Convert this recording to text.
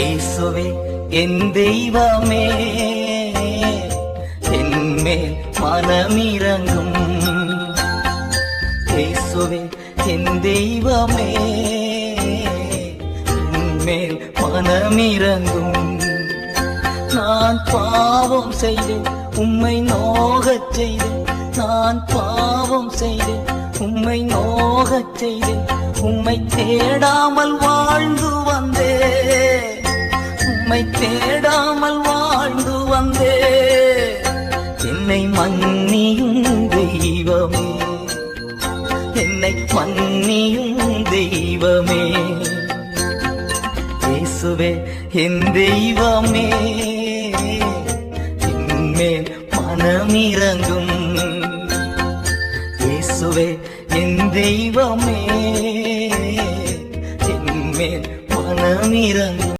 இயேசுவே என் தெய்வமே, என்மேல் மனமிரங்கும். இயேசுவே என் தெய்வமே, என்மேல் மனமிரங்கும். நான் பாவம் செய்தேன், உம்மை நோகச் செய்தேன். நான் பாவம் செய்தேன், உம்மை நோகச் செய்தேன். உம்மை தேடாமல் வாழ்ந்து வந்தேன், உம்மை தேடாமல் வாழ்ந்து வந்தேன். என்னை மன்னியும் தெய்வமே, என்னை மன்னியும் தெய்வமே. இயேசுவே என் தெய்வமே, என்மேல் மனமிரங்கும். இயேசுவே என் தெய்வமே, என்மேல் மனமிரங்கும்.